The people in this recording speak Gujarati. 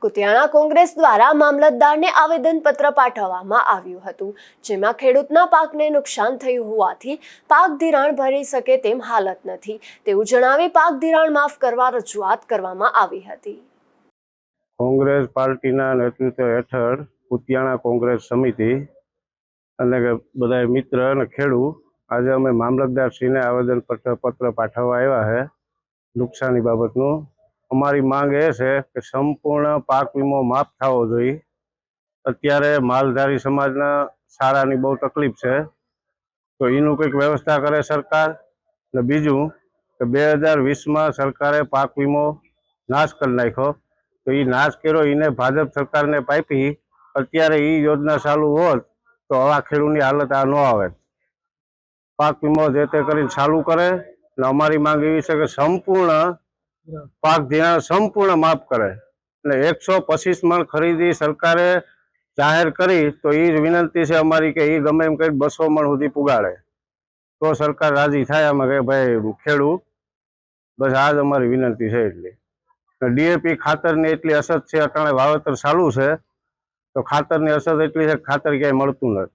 કુતિયાણા કોંગ્રેસ દ્વારા મામલતદારને આવેદનપત્ર પાઠવવામાં આવ્યું હતું, જેમાં ખેડૂતના પાકને નુકસાન થયું હોવાથી પાક ધિરાણ ભરી શકે તેમ હાલત નથી તેવું જણાવી પાક ધિરાણ માફ કરવા રજૂઆત કરવામાં આવી હતી। કોંગ્રેસ પાર્ટીના નેતૃત્વ હેઠળ કુતિયાણા કોંગ્રેસ સમિતિ અને બધા મિત્ર અને ખેડૂત આજે અમે મામલતદારશ્રીને આવેદનપત્ર પાઠવવા આવ્યા છે નુકસાની બાબતનું। અમારી માંગ એ છે કે સંપૂર્ણ પાક વીમો માફ થવો જોઈએ। અત્યારે માલધારી સમાજના શાળાની બહુ તકલીફ છે, તો એનું કંઈક વ્યવસ્થા કરે સરકાર। ને બીજું કે 2020માં સરકારે પાક વીમો નાશ કરી નાખ્યો, તો એ નાશ કર્યો એને ભાજપ સરકારને પાપી અત્યારે એ યોજના ચાલુ હોત તો આવા ખેડૂતની હાલત આ ન આવે। પાક વીમો જે તે કરીને ચાલુ કરે ને અમારી માંગ એવી છે કે સંપૂર્ણ પાક ધિરાણ સંપૂર્ણ માફ કરે અને 125 મણ ખરીદી સરકારે જાહેર કરી, તો એ જ વિનંતી છે અમારી કે એ ગમે એમ કરી 200 મણ સુધી પુગાડે તો સરકાર રાજી થાય। આમાં કે ભાઈ ખેડૂત બસ આ જ અમારી વિનંતી છે। એટલી ડીએપી ખાતરની એટલી અછત છે, અટાણે વાવેતર ચાલુ છે તો ખાતરની અછત એટલી છે ખાતર ક્યાંય મળતું નથી।